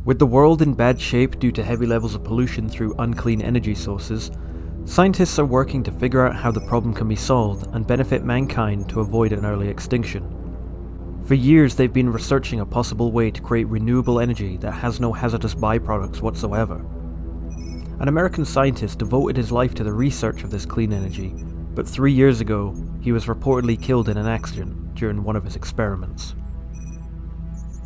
With the world in bad shape due to heavy levels of pollution through unclean energy sources, scientists are working to figure out how the problem can be solved and benefit mankind to avoid an early extinction. For years they've been researching a possible way to create renewable energy that has no hazardous byproducts whatsoever. An American scientist devoted his life to the research of this clean energy, but 3 years ago he was reportedly killed in an accident during one of his experiments.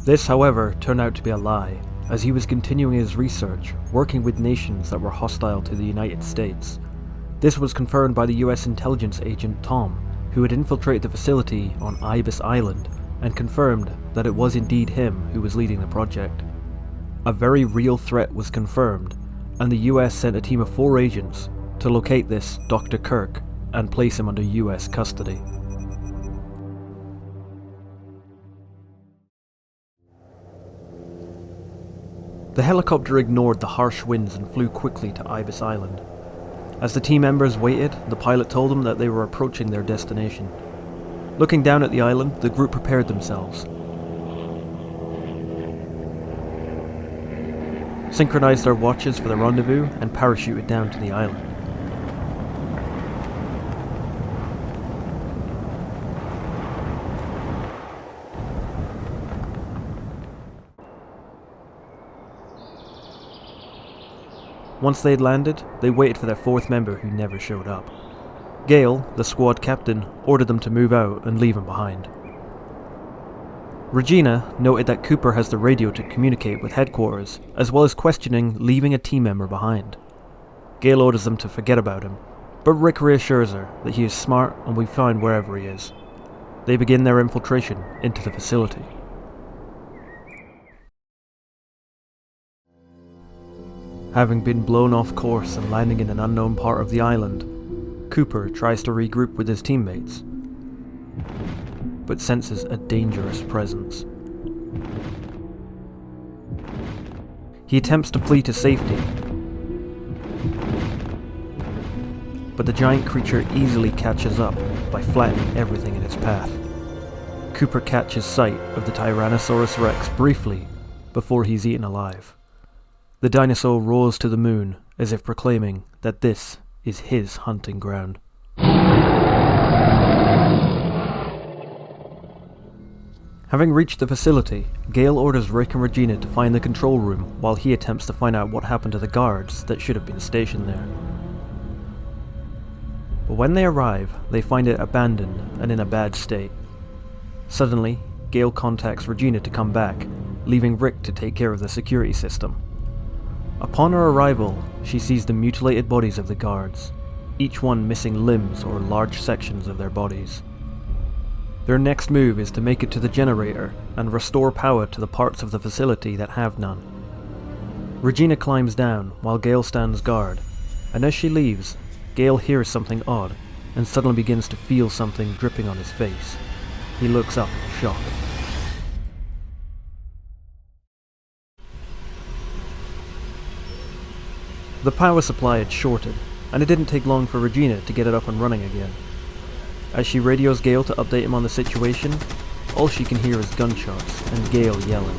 This, however, turned out to be a lie, as he was continuing his research, working with nations that were hostile to the United States. This was confirmed by the US intelligence agent Tom, who had infiltrated the facility on Ibis Island, and confirmed that it was indeed him who was leading the project. A very real threat was confirmed, and the US sent a team of 4 agents to locate this Dr. Kirk and place him under US custody. The helicopter ignored the harsh winds and flew quickly to Ibis Island. As the team members waited, the pilot told them that they were approaching their destination. Looking down at the island, the group prepared themselves. Synchronized their watches for the rendezvous and parachuted down to the island. Once they had landed, they waited for their 4th member who never showed up. Gale, the squad captain, ordered them to move out and leave him behind. Regina noted that Cooper has the radio to communicate with headquarters, as well as questioning leaving a team member behind. Gale orders them to forget about him, but Rick reassures her that he is smart and will be fine wherever he is. They begin their infiltration into the facility. Having been blown off course and landing in an unknown part of the island, Cooper tries to regroup with his teammates, but senses a dangerous presence. He attempts to flee to safety, but the giant creature easily catches up by flattening everything in its path. Cooper catches sight of the Tyrannosaurus Rex briefly before he's eaten alive. The dinosaur roars to the moon as if proclaiming that this is his hunting ground. Having reached the facility, Gale orders Rick and Regina to find the control room while he attempts to find out what happened to the guards that should have been stationed there. But when they arrive, they find it abandoned and in a bad state. Suddenly, Gale contacts Regina to come back, leaving Rick to take care of the security system. Upon her arrival, she sees the mutilated bodies of the guards, each one missing limbs or large sections of their bodies. Their next move is to make it to the generator and restore power to the parts of the facility that have none. Regina climbs down while Gale stands guard, and as she leaves, Gale hears something odd and suddenly begins to feel something dripping on his face. He looks up in shock. The power supply had shorted, and it didn't take long for Regina to get it up and running again. As she radios Gale to update him on the situation, all she can hear is gunshots and Gale yelling.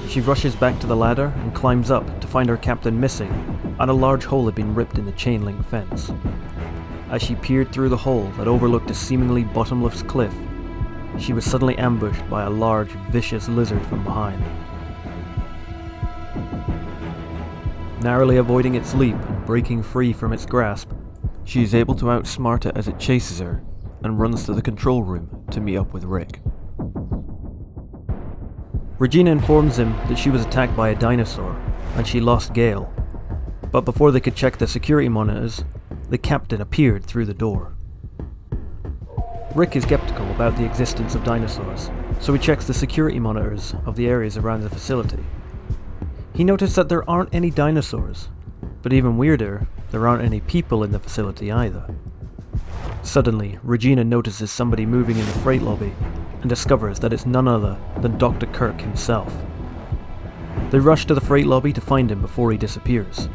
She rushes back to the ladder and climbs up to find her captain missing, and a large hole had been ripped in the chain link fence. As she peered through the hole that overlooked a seemingly bottomless cliff, she was suddenly ambushed by a large, vicious lizard from behind. Narrowly avoiding its leap and breaking free from its grasp, she is able to outsmart it as it chases her and runs to the control room to meet up with Rick. Regina informs him that she was attacked by a dinosaur and she lost Gale, but before they could check the security monitors, the captain appeared through the door. Rick is skeptical about the existence of dinosaurs, so he checks the security monitors of the areas around the facility. He noticed that there aren't any dinosaurs, but even weirder, there aren't any people in the facility either. Suddenly, Regina notices somebody moving in the freight lobby and discovers that it's none other than Dr. Kirk himself. They rush to the freight lobby to find him before he disappears.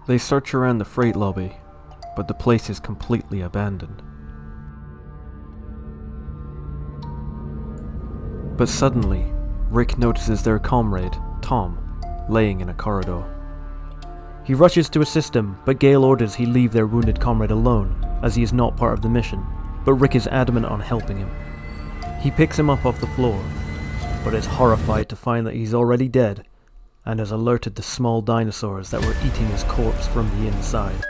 They search around the freight lobby, but the place is completely abandoned. But suddenly, Rick notices their comrade, Tom, laying in a corridor. He rushes to assist him, but Gale orders he leave their wounded comrade alone, as he is not part of the mission, but Rick is adamant on helping him. He picks him up off the floor, but is horrified to find that he's already dead, and has alerted the small dinosaurs that were eating his corpse from the inside.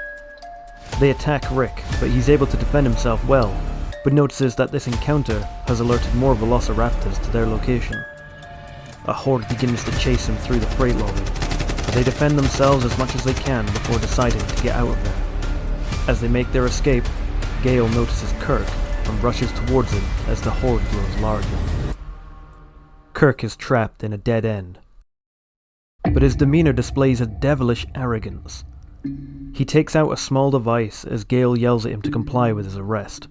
They attack Rick, but he's able to defend himself well, but notices that this encounter has alerted more velociraptors to their location. A horde begins to chase him through the freight lobby, but they defend themselves as much as they can before deciding to get out of there. As they make their escape, Gale notices Kirk and rushes towards him as the horde grows larger. Kirk is trapped in a dead end, but his demeanor displays a devilish arrogance. He takes out a small device as Gale yells at him to comply with his arrest.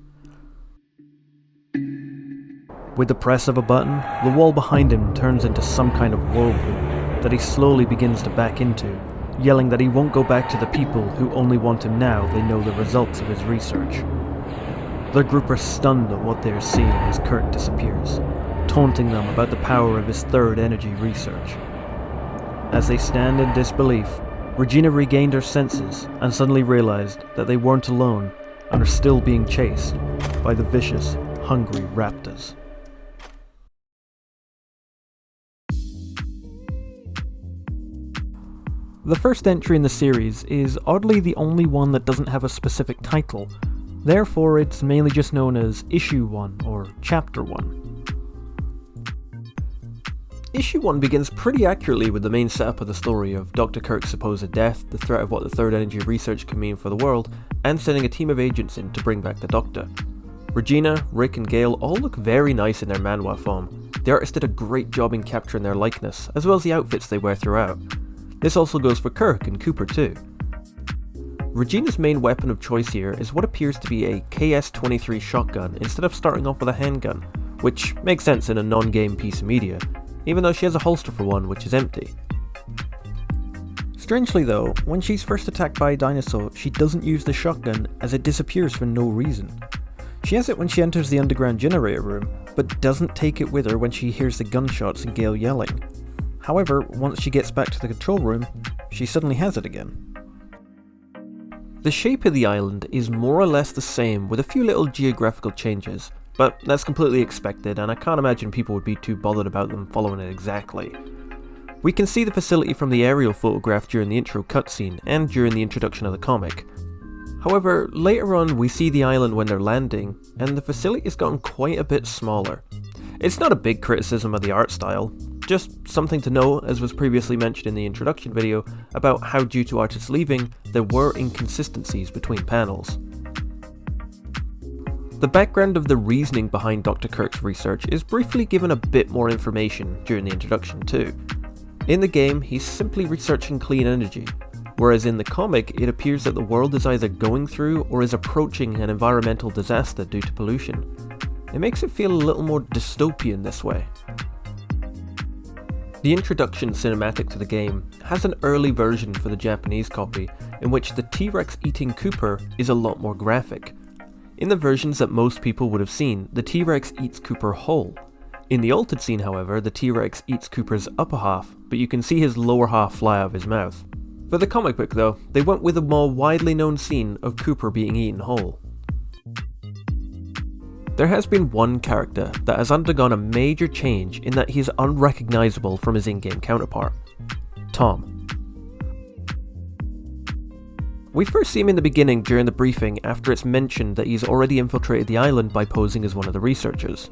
With the press of a button, the wall behind him turns into some kind of whirlpool that he slowly begins to back into, yelling that he won't go back to the people who only want him now they know the results of his research. The group are stunned at what they are seeing as Kirk disappears, taunting them about the power of his third energy research. As they stand in disbelief, Regina regained her senses and suddenly realized that they weren't alone and are still being chased by the vicious, hungry raptors. The first entry in the series is oddly the only one that doesn't have a specific title, therefore it's mainly just known as Issue 1 or Chapter 1. Issue 1 begins pretty accurately with the main setup of the story of Dr. Kirk's supposed death, the threat of what the third energy research can mean for the world, and sending a team of agents in to bring back the Doctor. Regina, Rick and Gale all look very nice in their manhwa form. The artist did a great job in capturing their likeness, as well as the outfits they wear throughout. This also goes for Kirk and Cooper too. Regina's main weapon of choice here is what appears to be a KS-23 shotgun instead of starting off with a handgun, which makes sense in a non-game piece of media, even though she has a holster for one which is empty. Strangely though, when she's first attacked by a dinosaur, she doesn't use the shotgun as it disappears for no reason. She has it when she enters the underground generator room, but doesn't take it with her when she hears the gunshots and Gale yelling. However, once she gets back to the control room, she suddenly has it again. The shape of the island is more or less the same with a few little geographical changes, but that's completely expected and I can't imagine people would be too bothered about them following it exactly. We can see the facility from the aerial photograph during the intro cutscene and during the introduction of the comic. However, later on we see the island when they're landing, and the facility has gotten quite a bit smaller. It's not a big criticism of the art style, just something to know, as was previously mentioned in the introduction video, about how due to artists leaving, there were inconsistencies between panels. The background of the reasoning behind Dr. Kirk's research is briefly given a bit more information during the introduction too. In the game, he's simply researching clean energy, whereas in the comic it appears that the world is either going through or is approaching an environmental disaster due to pollution. It makes it feel a little more dystopian this way. The introduction cinematic to the game has an early version for the Japanese copy, in which the T-Rex eating Cooper is a lot more graphic. In the versions that most people would have seen, the T-Rex eats Cooper whole. In the altered scene, however, the T-Rex eats Cooper's upper half, but you can see his lower half fly out of his mouth. For the comic book though, they went with a more widely known scene of Cooper being eaten whole. There has been one character that has undergone a major change in that he is unrecognisable from his in-game counterpart, Tom. We first see him in the beginning during the briefing after it's mentioned that he's already infiltrated the island by posing as one of the researchers.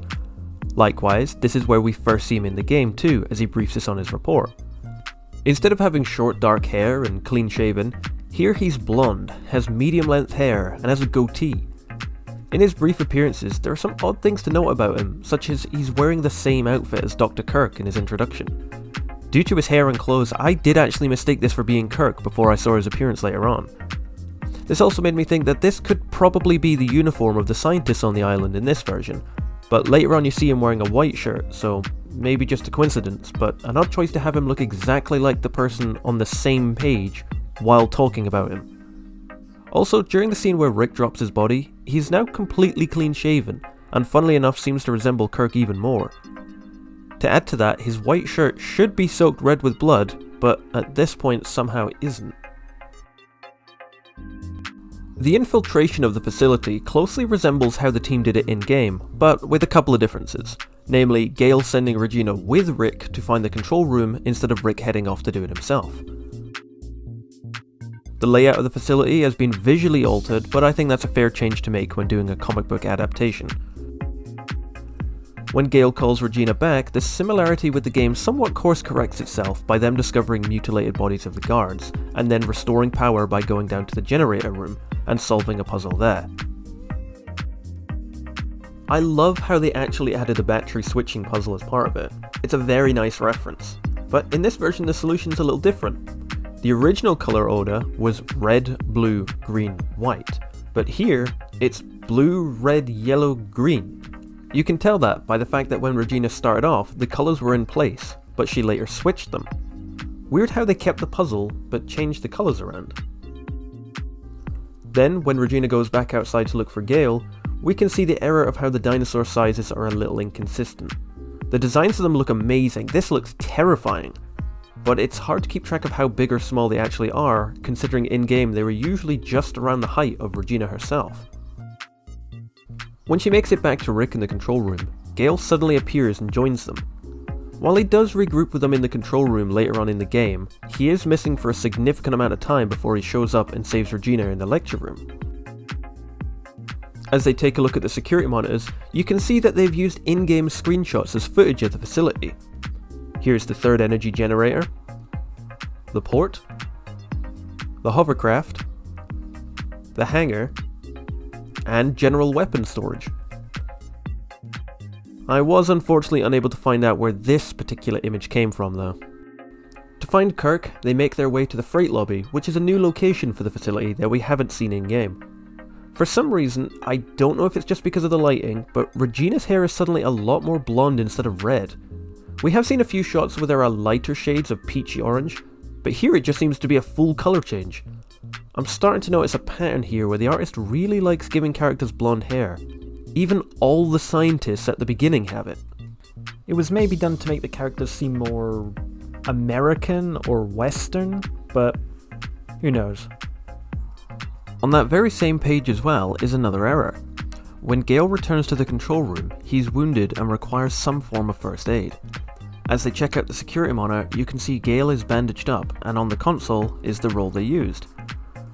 Likewise, this is where we first see him in the game too, as he briefs us on his report. Instead of having short dark hair and clean shaven, here he's blonde, has medium length hair and has a goatee. In his brief appearances, there are some odd things to note about him, such as he's wearing the same outfit as Dr. Kirk in his introduction. Due to his hair and clothes, I did actually mistake this for being Kirk before I saw his appearance later on. This also made me think that this could probably be the uniform of the scientists on the island in this version, but later on you see him wearing a white shirt, so maybe just a coincidence, but an odd choice to have him look exactly like the person on the same page while talking about him. Also, during the scene where Rick drops his body, he's now completely clean shaven, and funnily enough seems to resemble Kirk even more. To add to that, his white shirt should be soaked red with blood, but at this point somehow isn't. The infiltration of the facility closely resembles how the team did it in-game, but with a couple of differences. Namely, Gale sending Regina with Rick to find the control room instead of Rick heading off to do it himself. The layout of the facility has been visually altered, but I think that's a fair change to make when doing a comic book adaptation. When Gale calls Regina back, the similarity with the game somewhat course corrects itself by them discovering mutilated bodies of the guards, and then restoring power by going down to the generator room and solving a puzzle there. I love how they actually added the battery switching puzzle as part of it. It's a very nice reference, but in this version the solution's a little different. The original color order was red, blue, green, white, but here it's blue, red, yellow, green. You can tell that by the fact that when Regina started off, the colours were in place, but she later switched them. Weird how they kept the puzzle, but changed the colours around. Then, when Regina goes back outside to look for Gale, we can see the error of how the dinosaur sizes are a little inconsistent. The designs of them look amazing, this looks terrifying, but it's hard to keep track of how big or small they actually are, considering in-game they were usually just around the height of Regina herself. When she makes it back to Rick in the control room, Gale suddenly appears and joins them. While he does regroup with them in the control room later on in the game, he is missing for a significant amount of time before he shows up and saves Regina in the lecture room. As they take a look at the security monitors, you can see that they've used in-game screenshots as footage of the facility. Here's the third energy generator, the port, the hovercraft, the hangar, and general weapon storage. I was unfortunately unable to find out where this particular image came from though. To find Kirk, they make their way to the freight lobby, which is a new location for the facility that we haven't seen in-game. For some reason, I don't know if it's just because of the lighting, but Regina's hair is suddenly a lot more blonde instead of red. We have seen a few shots where there are lighter shades of peachy orange, but here it just seems to be a full colour change. I'm starting to notice a pattern here where the artist really likes giving characters blonde hair. Even all the scientists at the beginning have it. It was maybe done to make the characters seem more American or Western, but who knows. On that very same page as well is another error. When Gale returns to the control room, he's wounded and requires some form of first aid. As they check out the security monitor, you can see Gale is bandaged up, and on the console is the roll they used.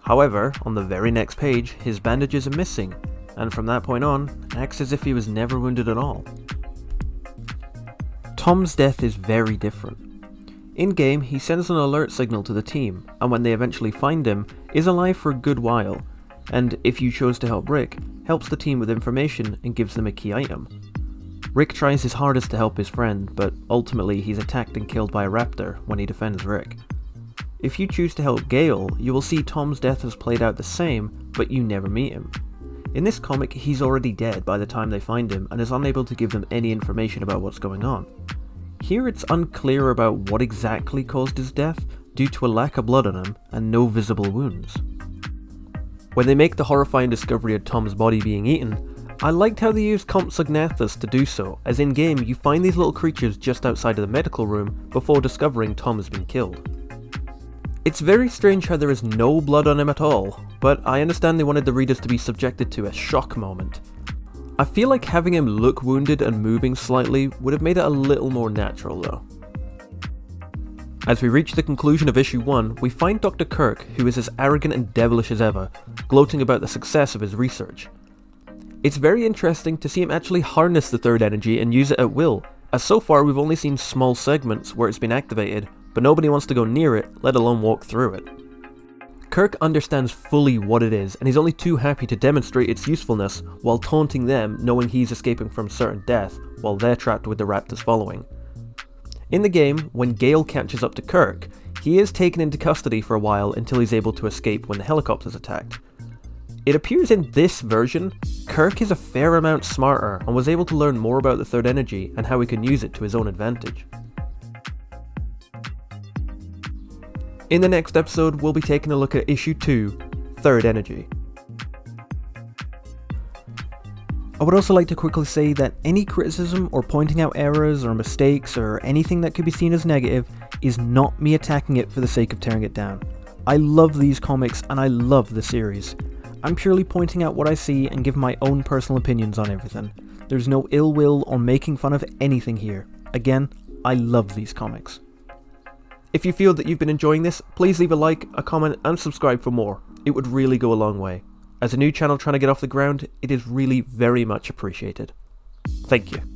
However, on the very next page, his bandages are missing, and from that point on, acts as if he was never wounded at all. Tom's death is very different. In-game, he sends an alert signal to the team, and when they eventually find him, is alive for a good while, and if you chose to help Rick, helps the team with information and gives them a key item. Rick tries his hardest to help his friend, but ultimately he's attacked and killed by a raptor when he defends Rick. If you choose to help Gale, you will see Tom's death has played out the same, but you never meet him. In this comic, he's already dead by the time they find him and is unable to give them any information about what's going on. Here it's unclear about what exactly caused his death due to a lack of blood on him and no visible wounds. When they make the horrifying discovery of Tom's body being eaten, I liked how they used Compsognathus to do so, as in game you find these little creatures just outside of the medical room before discovering Tom has been killed. It's very strange how there is no blood on him at all, but I understand they wanted the readers to be subjected to a shock moment. I feel like having him look wounded and moving slightly would have made it a little more natural though. As we reach the conclusion of issue 1, we find Dr. Kirk, who is as arrogant and devilish as ever, gloating about the success of his research. It's very interesting to see him actually harness the third energy and use it at will, as so far we've only seen small segments where it's been activated, but nobody wants to go near it, let alone walk through it. Kirk understands fully what it is, and he's only too happy to demonstrate its usefulness while taunting them, knowing he's escaping from certain death while they're trapped with the raptors following. In the game, when Gale catches up to Kirk, he is taken into custody for a while until he's able to escape when the helicopter's attacked. It appears in this version, Kirk is a fair amount smarter and was able to learn more about the third energy and how he can use it to his own advantage. In the next episode, we'll be taking a look at issue 2, Third Energy. I would also like to quickly say that any criticism or pointing out errors or mistakes or anything that could be seen as negative is not me attacking it for the sake of tearing it down. I love these comics and I love the series. I'm purely pointing out what I see and give my own personal opinions on everything. There's no ill will or making fun of anything here. Again, I love these comics. If you feel that you've been enjoying this, please leave a like, a comment and subscribe for more. It would really go a long way. As a new channel trying to get off the ground, it is really very much appreciated. Thank you.